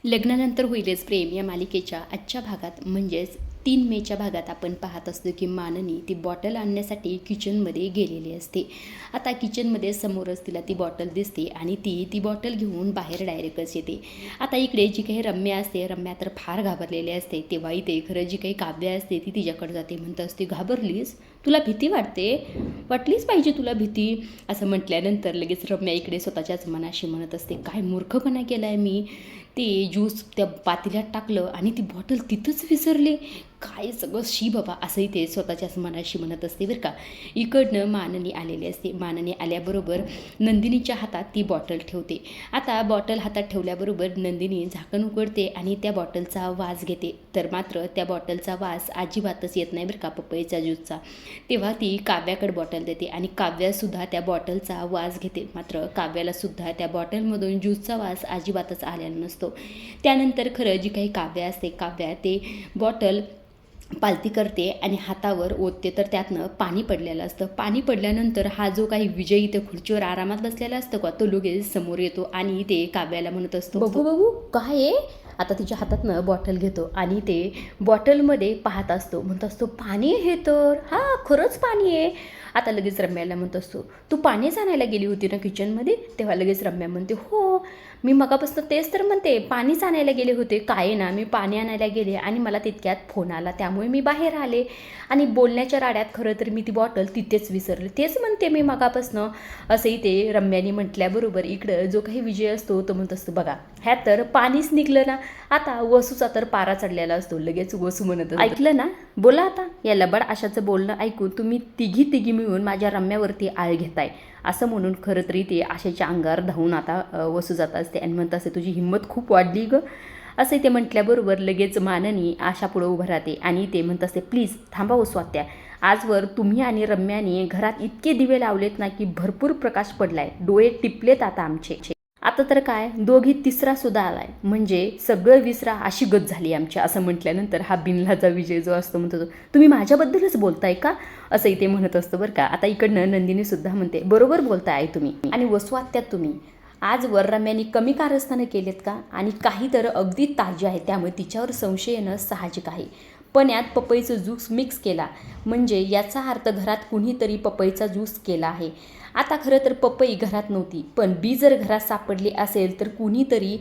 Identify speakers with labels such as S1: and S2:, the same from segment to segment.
S1: लग्नानंतर होईलच प्रेम या मालिकेच्या आजच्या भागात म्हणजेच 3 मेच्या भागात आपण पाहत असतो की माननी ती बॉटल आणण्यासाठी किचनमध्ये गेलेली असते. आता किचनमध्ये समोरच तिला ती बॉटल दिसते आणि ती बॉटल घेऊन बाहेर डायरेक्टच येते. आता इकडे जी काही रम्या असते, रम्या तर फार घाबरलेली असते. तेव्हा इथे खरं जी काही काव्य असते ती तिच्याकडे जाते. म्हणत असते, घाबरलीस? तुला भीती वाटते? वाटलीच पाहिजे तुला भीती, असं म्हटल्यानंतर लगेच रम्या इकडे स्वतःच्याच मनाशी म्हणत असते, काय मूर्खपणा केला आहे मी. ते ज्यूस त्या पातेल्यात टाकलं आणि ती बॉटल तिथंच विसरले. काय सगळं शी बाबा, असंही ते स्वतःच्याच मनाशी म्हणत असते बरं का. इकडनं माननी आलेली असते. माननी आल्याबरोबर नंदिनीच्या हातात ती बॉटल ठेवते. आता बॉटल हातात ठेवल्याबरोबर नंदिनी झाकण उघडते आणि त्या बॉटलचा वास घेते. तर मात्र त्या बॉटलचा वास अजिबातच येत नाही बरं का, पपईच्या ज्यूसचा. तेव्हा ती काव्याकडे बॉटल देते आणि काव्यासुद्धा त्या बॉटलचा वास घेते. मात्र काव्यालासुद्धा त्या बॉटलमधून ज्यूसचा वास अजिबातच आलेला नसतो. त्यानंतर खरं जी काही काव्या असते, काव्या ते बॉटल पालती करते आणि हातावर ओतते. तर त्यातनं पाणी पडलेलं असतं. पाणी पडल्यानंतर हा जो काही विजय इथे खुर्चीवर आरामात बसलेला असतो का, तो लगेच समोर येतो आणि ते काव्याला म्हणत असतो, बघू बघू काय आहे. आता तिच्या हातातनं बॉटल घेतो आणि ते बॉटलमध्ये पाहत असतो. म्हणत असतो, पाणी आहे तर, हां खरंच पाणी आहे. आता लगेच रम्याला म्हणत असतो, तू पाणीच आणायला गेली होती ना किचनमध्ये? तेव्हा लगेच रम्या म्हणते, हो मी मगापासून तेच तर म्हणते, पाणीच आणायला गेले होते. काय ना, मी पाणी आणायला गेले आणि मला तितक्यात फोन आला, त्यामुळे मी बाहेर आले आणि बोलण्याच्या राड्यात खरं तर मी ती बॉटल तिथेच विसरले. तेच म्हणते मी मगापासनं, असंही ते रम्याने म्हटल्याबरोबर इकडं जो काही विजय असतो तो म्हणत असतो, बघा ह्यात तर पाणीच निघलं ना. आता वसूचा तर पारा चढलेला असतो. लगेच वसू म्हणत, ऐकलं ना, बोला आता. या लबाड आशाचं बोलणं ऐकून तुम्ही तिघी मिळून माझ्या रम्यावरती आळ घेताय, असं म्हणून खरं तरी ते आशेच्या अंगावर धावून आता वसू जात असते आणि म्हणत असते, तुझी हिंमत खूप वाढली गं. असं ते म्हटल्याबरोबर लगेच माननी आशा पुढं उभं राहते आणि ते म्हणत असते, प्लीज थांबा वसू आत्या. आजवर तुम्ही आणि रम्याने घरात इतके दिवे लावलेत ना की भरपूर प्रकाश पडलाय, डोळे टिपलेत आता आमचे. आता तर काय, दोघी तिसरा सुद्धा आलाय, म्हणजे सगळं विसरा अशी गत झाली आमची. असं म्हटल्यानंतर हा बिनलाचा विजय जो असतो म्हणतो, तुम्ही माझ्याबद्दलच बोलताय का, असंही ते म्हणत असतं बरं का. आता इकडनं नंदिनी सुद्धा म्हणते, बरोबर बोलताय तुम्ही. आणि वसू आत्यात तुम्ही आजवर रम्याने कमी कारस्थानं केलेत का, आणि काही तर अगदी ताजे आहेत, त्यामुळे तिच्यावर संशय येणं साहजिक आहे. पण यात पपईचं ज्यूस मिक्स केला म्हणजे याचा अर्थ घरात कुणीतरी पपईचा ज्यूस केला आहे. आता खरं तर पपई घरात नव्हती, पण बी जर घरात सापडली असेल तर कुणीतरी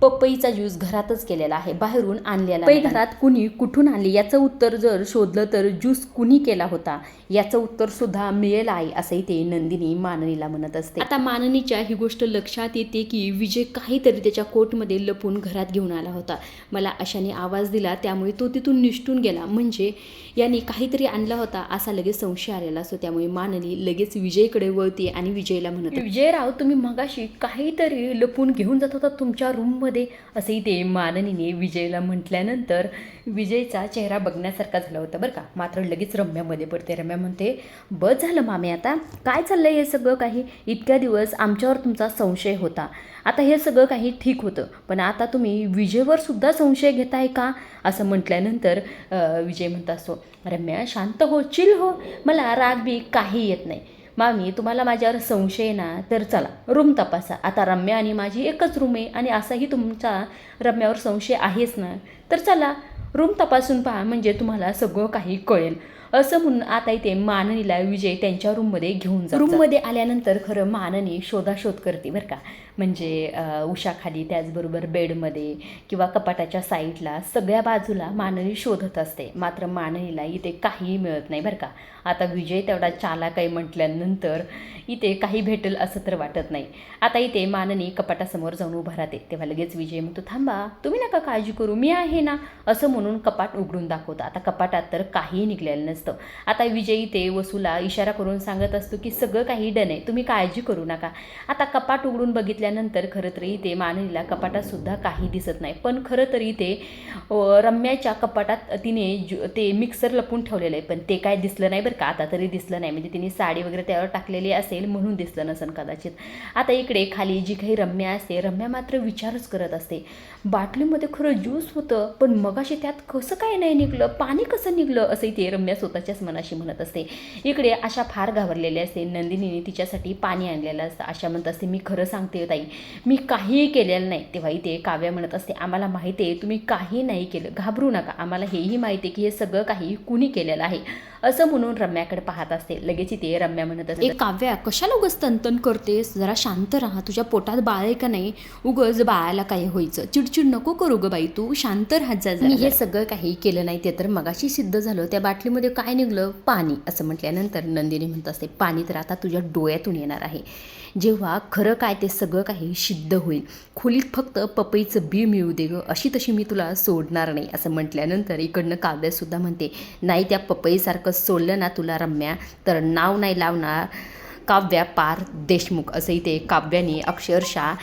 S1: पपईचा ज्यूस घरातच केलेला आहे, बाहेरून आणलेला. पपई घरात कुणी कुठून आणली याचं उत्तर जर शोधलं तर ज्यूस कुणी केला होता याचं उत्तर सुद्धा मिळेल आहे, असंही ते नंदिनी माननीला म्हणत असते. आता माननीच्या ही गोष्ट लक्षात येते की विजय काहीतरी त्याच्या कोटमध्ये लपून घरात घेऊन आला होता. मला अशाने आवाज दिला त्यामुळे तो तिथून निसटून गेला, म्हणजे याने काहीतरी आणला होता असा लगेच संशय आलेला असतो. त्यामुळे माननी लगेच विजयकडे वळते आणि विजयला म्हणत, विजयराव तुम्ही मगाशी काहीतरी लपून घेऊन जात होता तुमच्या रूममध्ये, असंही ते माननीने विजयला म्हटल्यानंतर विजयचा चेहरा बघण्यासारखा झाला होता बरं का. मात्र लगेच रम्यामध्ये पडते. रम्या म्हणते, बस झालं मामे, आता काय चाललंय हे सगळं काही. इतक्या दिवस आमच्यावर तुमचा संशय होता, आता हे सगळं काही ठीक होतं, पण आता तुम्ही विजयवर सुद्धा संशय घेताय का, असं म्हटल्यानंतर विजय म्हणत असतो, रम्या शांत हो, चिल हो, मला राग बी काही येत नाही. मामी तुम्हाला माझ्यावर संशय ना, तर चला रूम तपासा. आता रम्या आणि माझी एकच रूम आहे आणि असाही तुमचा रम्यावर संशय आहेच ना, तर चला रूम तपासून पहा, म्हणजे तुम्हाला सगळं काही कळेल. असं म्हणून आता इथे माननीला विजय त्यांच्या रूममध्ये घेऊन जातो. रूममध्ये आल्यानंतर खरं माननी शोधाशोध करते बरं का, म्हणजे उशाखाली, त्याचबरोबर बेडमध्ये किंवा कपाटाच्या साईडला, सगळ्या बाजूला माननी शोधत असते. मात्र माननीला इथे काहीही मिळत नाही बरं का. आता विजय तेवढा चालाक आहे म्हटल्यानंतर इथे काही भेटेल असं तर वाटत नाही. आता इथे माननी कपाटासमोर जाऊन उभा राहते. तेव्हा लगेच विजय म्हणतो, थांबा तुम्ही नका काळजी करू, मी आहे ना, असं म्हणून कपाट उघडून दाखवतं. आता कपाटात तर काहीही निघलेलं नसतं. आता विजय इथे वसूला इशारा करून सांगत असतो की सगळं काही डन आहे, तुम्ही काळजी करू नका. आता कपाट उघडून बघितल्यानंतर खरं तरी इथे माननीला कपाटात सुद्धा काही दिसत नाही. पण खरं तरी इथे रम्याच्या कपाटात तिने ते मिक्सर लपून ठेवलेलं आहे, पण ते काय दिसलं नाही बरं का. आता तरी दिसलं नाही, म्हणजे तिने साडी वगैरे त्यावर टाकलेली असेल म्हणून दिसलं नसेल कदाचित. आता इकडे खाली जी काही रम्या असते, रम्या मात्र विचारच करत असते, बाटलीमध्ये खरं ज्यूस होतं, पण मगाशी त्यात कसं काय नाही निघलं, पाणी कसं निघलं, असंही ते रम्या स्वतः स्वतःच्याच मनाशी म्हणत असते. इकडे आशा फार घाबरलेली असते. नंदिनीने तिच्यासाठी पाणी आणलेलं असतं. आशा म्हणत असते, मी खरं सांगते ताई, मी काहीही केलेलं नाही. तेव्हा इथे काव्या म्हणत असते, आम्हाला माहिती आहे तुम्ही काही नाही केलं, घाबरू नका, आम्हाला हेही माहिती आहे की हे सगळं काही कुणी केलेलं आहे, असं म्हणून रम्याकडे पाहत असते. लगेच इथे रम्या म्हणत असते, काव्या कशाला उगाच तनतन करतेस, जरा शांत राहा, तुझ्या पोटात बाळ आहे का नाही, उगाच बाळाला काय व्हायचं, चिडचिड नको करू ग बाई, तू शांत राहत जा. मी हे सगळं काही केलं नाही, ते तर मगाशी सिद्ध झालं, त्या बाटलीमध्ये काय निघलं, पाणी. असं म्हटल्यानंतर नंदिनी म्हणत असते, पाणी तर आता तुझ्या डोळ्यातून येणार आहे, जेव्हा खरं काय ते सगळं काही सिद्ध होईल, खोलीत फक्त पपईचं बी मिळू दे ग, अशी तशी मी तुला सोडणार नाही. असं म्हटल्यानंतर इकडनं काव्यासुद्धा म्हणते, नाही त्या पपईसारखं सोडलं ना तुला रम्या, तर नाव नाही लावणार काव्या पार देशमुख. असं इथे काव्याने अक्षरशः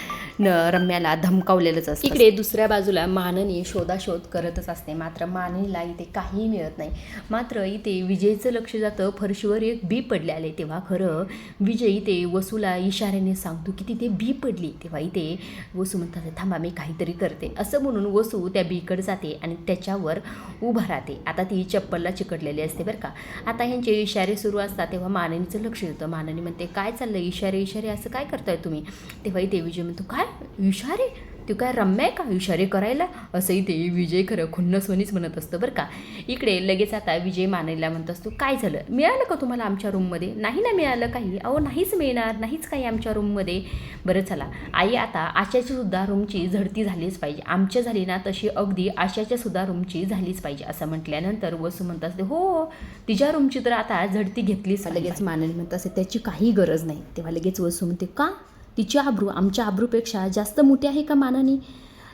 S1: रम्याला धमकावलेलंच असतं. इकडे दुसऱ्या बाजूला माननी शोधाशोध करतच असते, मात्र माननीला इथे काहीही मिळत नाही. मात्र इथे विजयचं लक्ष जातं, फरशीवर एक बी पडले आले. तेव्हा खरं विजय इथे वसूला इशाऱ्याने सांगतो की तिथे बी पडली. तेव्हा इथे वसू म्हणतात, थांबा मी काहीतरी करते. असं म्हणून वसू त्या बीकडे जाते आणि त्याच्यावर उभा राहते. आता ती चप्पलला चिकटलेली असते बरं का. आता ह्यांचे इशारे सुरू असतात. तेव्हा माननीचं लक्ष येतं. माननी म्हणते, काय चाललं, इशारे असं काय करताय तुम्ही. तेव्हा इथे विजय म्हणतो, काय इशारे, तू काय रम्या आहे का इशारे करायला, असंही ते विजय खरं खुन्नसवनीच म्हणत असतं बरं का. इकडे लगेच आता विजय माननीला म्हणत असतो, काय झालं, मिळालं का तुम्हाला आमच्या रूममध्ये. नाही ना मिळालं काही. अहो नाहीच मिळणार, नाहीच काही आमच्या रूममध्ये. बरं चला आई, आता आशाची सुद्धा रूमची झडती झालीच पाहिजे, आमच्या झाली ना तशी अगदी आशाच्या सुद्धा रूमची झालीच पाहिजे. असं म्हटल्यानंतर वसू म्हणत असते, हो तिच्या रूमची तर आता झडती घेतलीच. लगेच माननी म्हणत असते, त्याची काही गरज नाही. तेव्हा लगेच वसू म्हणते, का, तिची आबरू आमच्या आबरूपेक्षा जास्त मोठी आहे का माननी,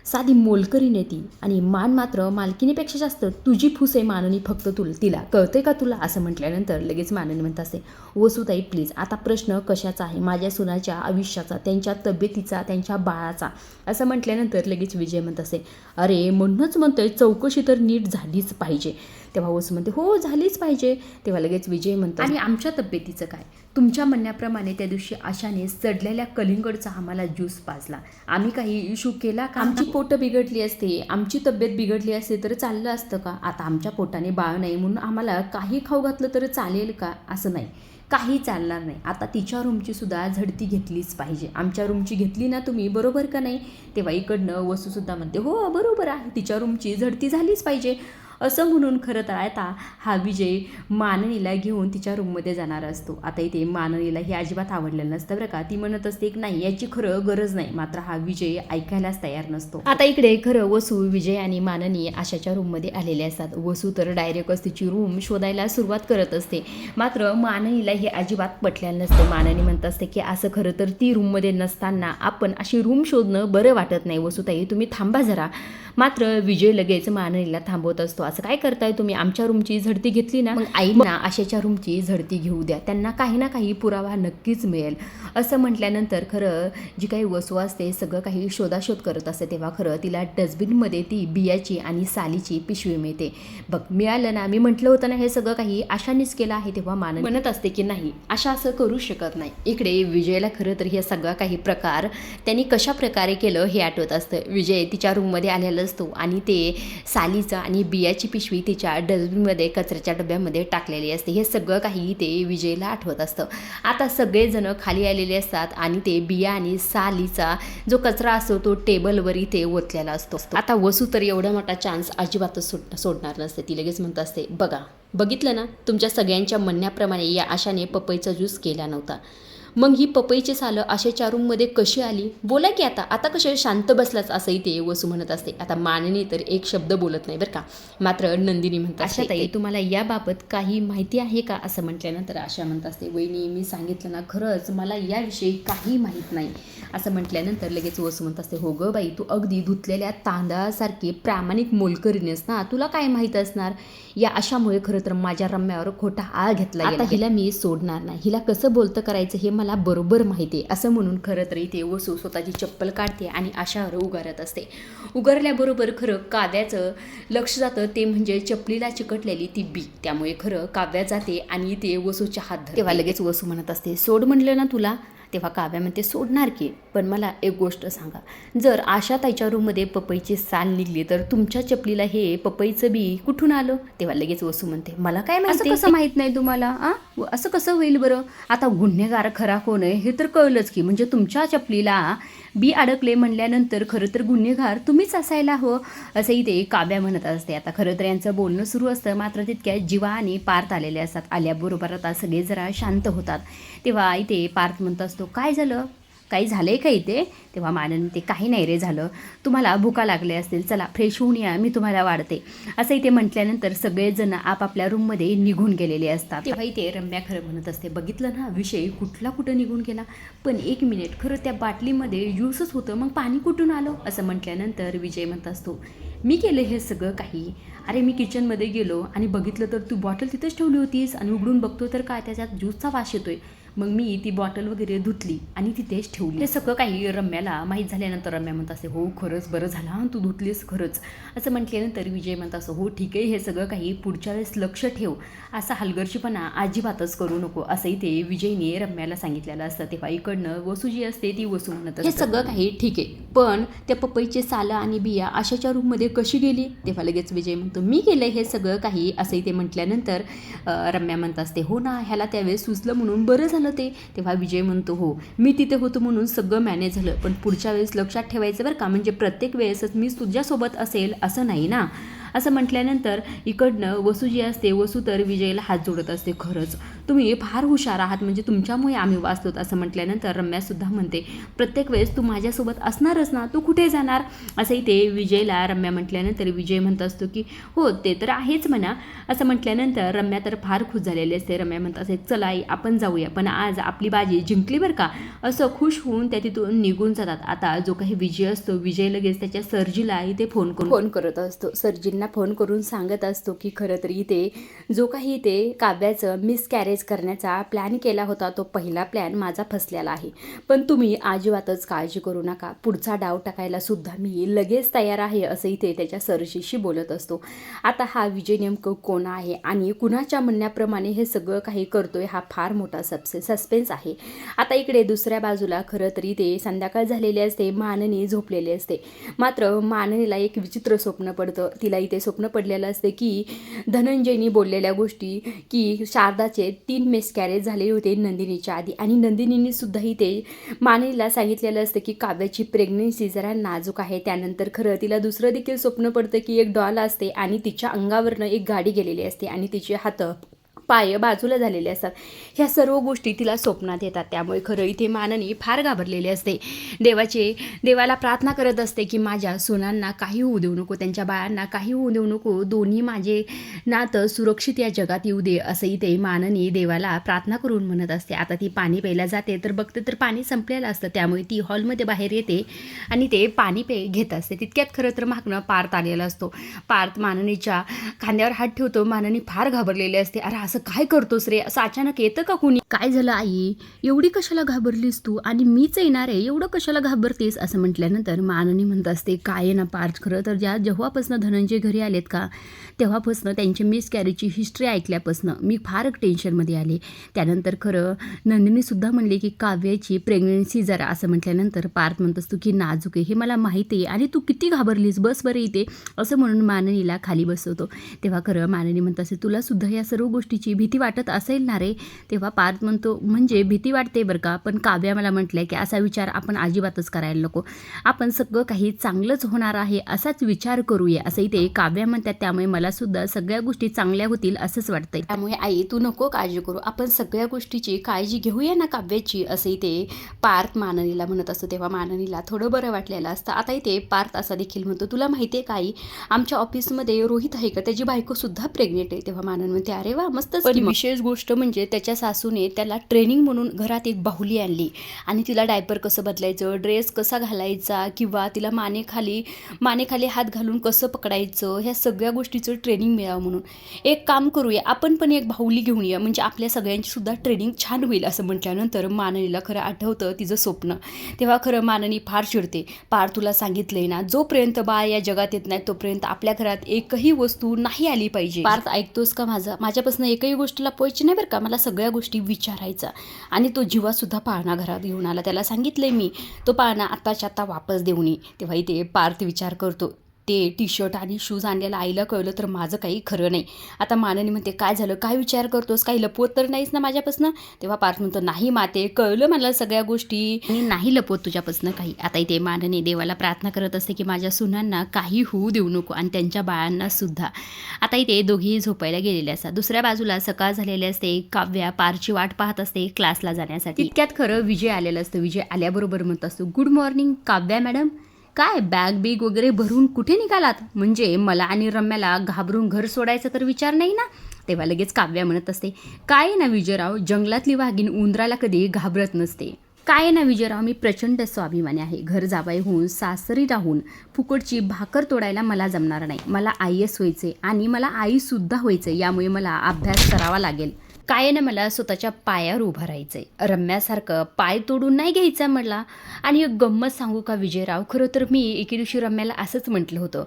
S1: साधी मोलकरीने ती, आणि मान मात्र मालकीनेपेक्षा जास्त तुझी फूस आहे माननी, फक्त तिला कळते का तुला. असं म्हटल्यानंतर लगेच माननी म्हणत असते, वसूताई प्लीज, आता प्रश्न कशाचा आहे, माझ्या सुनाच्या आयुष्याचा, त्यांच्या तब्येतीचा, त्यांच्या बाळाचा. असं म्हटल्यानंतर लगेच विजय म्हणत असते, अरे म्हणूनच म्हणतोय चौकशी तर नीट झालीच पाहिजे. तेव्हा वसू म्हणते, हो झालीच पाहिजे. तेव्हा लगेच विजय म्हणतो, आणि आमच्या तब्येतीचं काय, तुमच्या म्हणण्याप्रमाणे त्या दिवशी आशाने सडलेल्या कलिंगडचा आम्हाला ज्यूस पाजला, आम्ही काही इशू केला का, आमची पोटं बिघडली असते, आमची तब्येत बिघडली असते तर चाललं असतं का. आता आमच्या पोटाने बाळ नाही म्हणून आम्हाला काही खाऊ घातलं तर चालेल का, असं नाही, काही चालणार नाही. आता तिच्या रूमची सुद्धा झडती घेतलीच पाहिजे, आमच्या रूमची घेतली ना तुम्ही, बरोबर का नाही. तेव्हा इकडनं वसूसुद्धा म्हणते, हो बरोबर आहे, तिच्या रूमची झडती झालीच पाहिजे. असं म्हणून खरं तर आता हा विजय माननीला घेऊन तिच्या रूममध्ये जाणार असतो. आता इथे माननीला हे अजिबात आवडलेलं नसतं बरं का. ती म्हणत असते की नाही याची खरं गरज नाही, मात्र हा विजय ऐकायलाच तयार नसतो. आता इकडे खरं वसू, विजय आणि माननी आशाच्या रूममध्ये आलेले असतात. वसू तर डायरेक्टच तिची रूम शोधायला सुरुवात करत असते, मात्र माननीला हे अजिबात पटलेलं नसतं. माननी म्हणत असते की असं खरं तर ती रूममध्ये नसताना आपण अशी रूम शोधणं बरं वाटत नाही, वसूताई तुम्ही थांबा जरा. मात्र विजय लगेच माननीला थांबवत असतो, असं काय करताय तुम्ही, आमच्या रूमची झडती घेतली ना, मग आईंना आशाच्या रूमची झडती घेऊ द्या, त्यांना काही ना काही पुरावा नक्कीच मिळेल. असं म्हटल्यानंतर खरं जी काही वसू असते सगळं काही शोधाशोध करत असते. तेव्हा खरं तिला डस्टबिनमध्ये ती बियाची आणि सालीची पिशवी मिळते. बघ मिळालं ना, मी म्हटलं होतं ना हे सगळं काही आशानेच केलं आहे. तेव्हा माननी म्हणत असते की नाही, आशा असं करू शकत नाही. इकडे विजयला खरं तर हे सगळा काही प्रकार त्यांनी कशा प्रकारे केलं हे आठवत असतं. विजय तिच्या रूममध्ये आलेलं असतो आणि ते सालीचं आणि बियाची पिशवी तिच्या डस्टबिनमध्ये कचऱ्याच्या डब्यामध्ये टाकलेली असते. हे सगळं काही ते विजयला आठवत असतं. आता सगळेजण खाली आलेले असतात आणि ते बिया आणि सालीचा जो कचरा असतो तो टेबलवर इथे ओतलेला असतो. आता वसू तर एवढा मोठा चान्स अजिबातच सोडणार नसते. ती लगेच म्हणत असते, बघितलं ना, तुमच्या सगळ्यांच्या म्हणण्याप्रमाणे या आशाने पपईचा ज्यूस केला नव्हता, मग ही पपईची सालं आशाच्या रूममध्ये कशी आली, बोला की आता कशा शांत बसलाच, असंही ते वसू म्हणत असते. आता माननी तर एक शब्द बोलत नाही बरं का. मात्र नंदिनी म्हणतात, आशाताई तुम्हाला याबाबत काही माहिती आहे का. असं म्हटल्यानंतर आशा म्हणत असते, वहिनी मी सांगितलं ना, खरंच मला याविषयी काही माहीत नाही. असं म्हटल्यानंतर लगेच वसू म्हणत असते, हो गं बाई, तू अगदी धुतलेल्या तांदळासारखी प्रामाणिक मोलकरीणेस ना, तुला काय माहीत असणार. या अशामुळे खरं तर माझ्या रम्यावर खोटा आळ घेतला. आता हिला मी सोडणार नाही, हिला कसं बोलतं करायचं हे मला बरोबर माहिती आहे. असं म्हणून खरं तर इथे वसू स्वतःची चप्पल काढते आणि आशावर उगारत असते. उगारल्याबरोबर खरं काव्याचं लक्ष जातं, ते म्हणजे चपलीला चिकटलेली ती बी. त्यामुळे खरं काव्या जाते आणि ते वसूच्या हात धरते. तेव्हा लगेच वसू म्हणत असते, सोड म्हणलं ना तुला, तेव्हा काव्या म्हणते सोडणार की, पण मला एक गोष्ट सांगा, जर आशा ताईच्या रूममध्ये पपईची साल निघली तर तुमच्या चपलीला हे पपईचं बी कुठून आलं? तेव्हा लगेच वसू म्हणते मला काय माहिती. असं कसं माहीत नाही तुम्हाला? असं कसं होईल बरं? आता गुन्हेगार खरा कोण आहे हे तर कळलंच की, म्हणजे तुमच्या चपलीला बी अडकले म्हणल्यानंतर खरं तर गुन्हेगार तुम्हीच असायला हवं, असंही ते काव्या म्हणत असते. आता खरं तर यांचं बोलणं सुरू असतं, मात्र तितक्या जीवा आणि पार्थ आलेले असतात. आल्याबरोबर आता सगळे जरा शांत होतात. तेव्हा इथे पार्थ म्हणत असतो काय झालं, काही झालं आहे का इथे? तेव्हा मानन ते काही नाही रे झालं, तुम्हाला भुका लागले असतील, चला फ्रेश होऊन या, मी तुम्हाला वाढते, असं इथे म्हटल्यानंतर सगळेजण आपापल्या रूममध्ये निघून गेलेले असतात. तेव्हा इथे रम्या खरं म्हणत असते बघितलं ना, विषय कुठला कुठं निघून गेला, पण एक मिनिट, खरं त्या बाटलीमध्ये ज्यूसच होतं, मग पाणी कुठून आलं? असं म्हटल्यानंतर विजय म्हणत असतो मी केलं हे सगळं काही. अरे मी किचनमध्ये गेलो आणि बघितलं तर तू बॉटल तिथंच ठेवली होतीस आणि उघडून बघतो तर काय त्याच्यात ज्यूसचा वास येतोय. मग मी ती बॉटल वगैरे धुतली आणि तिथेच ठेवली. हे सगळं काही रम्याला माहीत झाल्यानंतर रम्या म्हणत असे हो खरंच बरं झालं हां तू धुतलीस खरंच, असं म्हटल्यानंतर विजय म्हणत असं हो ठीक आहे, हे सगळं काही पुढच्या वेळेस लक्ष ठेव, असा हलगर्जीपणा अजिबातच करू नको, असंही ते विजयने रम्याला सांगितलेलं असतं. तेव्हा इकडनं वसू जी असते ती वसू म्हणत हे सगळं काही ठीक आहे, पण त्या पपईचे सालं आणि बिया आशाच्या रूममध्ये कशी गेली? तेव्हा लगेच विजय म्हणतो मी केलं हे सगळं काही, असंही ते म्हटल्यानंतर रम्या म्हणत असते हो ना, ह्याला त्यावेळेस सुचलं म्हणून बरं झालं ते. तेव्हा विजय म्हणतो हो मी तिथे होतो म्हणून सगळं मॅनेज झालं, पण पुढच्या वेळेस लक्षात ठेवायचं बरं का, म्हणजे प्रत्येक वेळेसच मी तुझ्यासोबत असेल असं नाही ना, असं म्हटल्यानंतर इकडनं वसू जी असते, वसू तर विजयला हात जोडत असते खरंच तुम्ही फार हुशार आहात, म्हणजे तुमच्यामुळे आम्ही वाचलोत, असं म्हटल्यानंतर रम्यासुद्धा म्हणते प्रत्येक वेळेस तू माझ्यासोबत असणारच ना, तू कुठे जाणार? असंही ते विजयला रम्या म्हटल्यानंतर विजय म्हणत असतो की हो ते तर आहेच म्हणा, असं म्हटल्यानंतर रम्या तर फार खुश झालेली असते. रम्या म्हणत असे चला आई आपण जाऊया, पण आज आपली बाजी जिंकली बरं का, असं खुश होऊन त्या तिथून निघून जातात. आता जो काही विजय असतो, विजय लगेच त्याच्या सर्जीला इथे फोन करत असतो, सर्जींना फोन करून सांगत असतो की खरं तर इथे जो काही इथे काव्याचं मिसकॅरेज करण्याचा प्लॅन केला होता तो पहिला प्लॅन माझा फसलेला आहे, पण तुम्ही अजिबातच काळजी करू नका, पुढचा डाव टाकायला सुद्धा मी लगेच तयार आहे, असं इथे त्याच्या सर्जीशी बोलत असतो. आता हा विजय नेमकं कोण आहे आणि कुणाच्या म्हणण्याप्रमाणे हे सगळं काही करतोय हा फार मोठा सस्पेन्स आहे. आता इकडे दुसऱ्या बाजूला खरं तरी ते संध्याकाळ झालेली असते, माननी झोपलेली असते, मात्र माननीला एक विचित्र स्वप्न पडतं. तिला इथे स्वप्न पडलेलं असते की धनंजयनी बोललेल्या गोष्टी की शारदाचे 3 मिसकॅरेज झाले होते नंदिनीच्या आधी, आणि नंदिनींनी सुद्धा इथे माननीला सांगितलेलं असतं की काव्याची प्रेग्नन्सी जरा नाजूक आहे. त्यानंतर खरं तिला दुसरं देखील स्वप्न पडतं की एक डॉल असते आणि तिच्या अंगावरनं एक गाडी गेलेली असते आणि तिचे हात पाय बाजूला झालेले असतात. ह्या सर्व गोष्टी तिला स्वप्नात येतात. त्यामुळे खरं इथे माननी फार घाबरलेली असते. देवाला प्रार्थना करत असते की माझ्या सुनांना काही होऊ देऊ नको, त्यांच्या बाळांना काही होऊ देऊ नको, दोन्ही माझे नातं सुरक्षित या जगात येऊ दे, असं इथे माननी देवाला प्रार्थना करून म्हणत असते. आता ती पाणी प्यायला जाते तर बघते तर पाणी संपलेलं असतं. त्यामुळे ती हॉलमध्ये बाहेर येते आणि ते पाणी घेत असते. तितक्यात खरं तर मागणं पार्थ आलेला असतो. पार्थ माननीच्या खांद्यावर हात ठेवतो. माननी फार घाबरलेली असते. अरे असं काय करतोस रे, असं अचानक येतं का कुणी? काय झालं आई, एवढी कशाला घाबरलीस तू, आणि मीच येणार आहे, एवढं कशाला घाबरतेस, असं म्हटल्यानंतर माननी म्हणत असते काय आहे ना पार्थ, खरं तर जेव्हापासून धनंजय घरी आलेत का तेव्हापासून त्यांची मिसकॅरेजची हिस्ट्री ऐकल्यापासून मी फार टेन्शनमध्ये आले. त्यानंतर खरं नंदिनीसुद्धा म्हणले की काव्याची प्रेग्नन्सी जरा, असं म्हटल्यानंतर पार्थ म्हणत असतो की नाजूक आहे हे मला माहिती आहे आणि तू किती घाबरलीस, बस बरं इथे, असं म्हणून माननीला खाली बसवतो. तेव्हा खरं माननी म्हणत असते तुला सुद्धा या सर्व गोष्टीची भीती वाटत असेल ना रे? तेव्हा पार्थ म्हणतो म्हणजे भीती वाटते बरं का, पण काव्या मला म्हटलंय की असा विचार आपण अजिबातच करायला नको, आपण सगळं काही चांगलंच होणार आहे असाच विचार करूया, असंही ते काव्या म्हणतात. त्यामुळे मला सुद्धा सगळ्या गोष्टी चांगल्या होतील असंच वाटतंय. त्यामुळे आई तू नको काळजी करू, आपण सगळ्या गोष्टीची काळजी घेऊया ना काव्याची, असंही ते पार्थ माननीला म्हणत असतो. तेव्हा माननीला थोडं बरं वाटलेलं असतं. आता इथे पार्थ असा देखील म्हणतो तुला माहिती आहे काही, आमच्या ऑफिसमध्ये रोहित आहे का, त्याची बायको सुद्धा प्रेग्नेंट आहे. तेव्हा मानन म्हणते अरे वा मस्तच. पण विशेष गोष्ट म्हणजे त्याच्या सासूने त्याला ट्रेनिंग म्हणून घरात एक बाहुली आणली आणि तिला डायपर कसं बदलायचं, ड्रेस कसा घालायचा, किंवा तिला मानेखाली हात घालून कसं पकडायचं, ह्या सगळ्या गोष्टीचं ट्रेनिंग मिळावं म्हणून एक काम करूया, आपण पण एक बाहुली घेऊन या, म्हणजे आपल्या सगळ्यांची सुद्धा ट्रेनिंग छान होईल, असं म्हटल्यानंतर माननीला खरं आठवतं तिचं स्वप्न. तेव्हा खरं माननी फार चिडते. पार तुला सांगितलंय ना, जोपर्यंत बाळ या जगात येत नाही तोपर्यंत आपल्या घरात एकही वस्तू नाही आली पाहिजे. पार्थ ऐकतोस का माझं, माझ्यापासून एकही गोष्टीला पोहायची नाही बरं का, मला सगळ्या गोष्टी विचारायचा. आणि तो जीवासुद्धा पाळणा घरात घेऊन आला. त्याला सांगितलं मी, तो पाळणा आत्ताच्या आत्ता वापस देऊन ये. तेव्हा इथे पार्थ विचार करतो, ते टी शर्ट आणि शूज आणलेलं आईला कळलं तर माझं काही खरं नाही. आता माननी म्हणते, काय झालं, काय विचार करतोस, काही लपवत तर नाहीस ना माझ्यापासनं. तेव्हा पार्थ म्हणतो, नाही माते, कळलं मला सगळ्या गोष्टी, आणि नाही लपवत तुझ्यापासनं काही. आता इथे माननी देवाला प्रार्थना करत असते की माझ्या सुनांना काही होऊ देऊ नको आणि त्यांच्या बाळांना सुद्धा. आता इथे दोघेही झोपायला गेलेले असतात. दुसऱ्या बाजूला सकाळ झालेली असते. काव्या पारची वाट पाहत असते क्लासला जाण्यासाठी. तितक्यात खरं विजय आलेलं असतं. विजय आल्याबरोबर म्हणत असतो, गुड मॉर्निंग काव्या मॅडम. काय बॅग बीग वगैरे भरून कुठे निघालात? म्हणजे मला आणि रम्याला घाबरून घर सोडायचा तर विचार नाही ना? तेव्हा लगेच काव्या म्हणत असते, काय ना विजयराव, जंगलातली वाघीण उंदराला कधी घाबरत नसते. काय ना विजयराव, मी प्रचंड स्वाभिमानी आहे. घर जावाई होऊन सासरी राहून फुकटची भाकर तोडायला मला जमणार नाही. मला IAS व्हायचे आणि मला आईसुद्धा व्हायचं. यामुळे मला अभ्यास करावा लागेल. काय ना मला स्वतःच्या पायावर उभं राहायचं आहे. रम्यासारखं पाय तोडून नाही घ्यायचं मला. आणि एक गंमत सांगू का विजयराव, खरं तर मी एके दिवशी रम्याला असंच म्हटलं होतं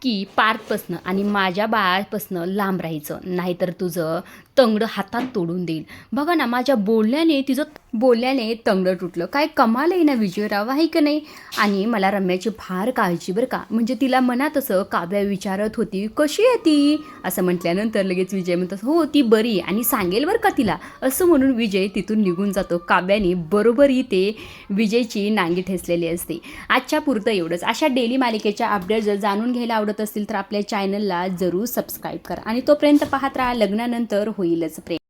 S1: की पार्थपासनं आणि माझ्या बाळापासनं लांब राहायचं, नाहीतर तुझं तंगडं हातात तोडून देईल. बघा ना, माझ्या बोलल्याने तंगडं तुटलं. काय कमाल आहे ना विजयराव, आहे का नाही? आणि मला रम्याची फार काळजी बरं का. म्हणजे तिला मनात असं काव्या विचारत होती, कशी आहे ती असं म्हटल्यानंतर लगेच विजय म्हणतो, हो ती बरी आणि सांगेल बरं का तिला, असं म्हणून विजय तिथून निघून जातो. काव्याने बरोबर इथे विजयची नांगी ठेचलेली असते. आजच्या पुरतं एवढंच. अशा डेली मालिकेच्या अपडेट जर जाणून घ्यायला आवडत असतील तर आपल्या चॅनलला जरूर सबस्क्राईब करा आणि तोपर्यंत पाहत राहा. लग्नानंतर होईलच प्रेम.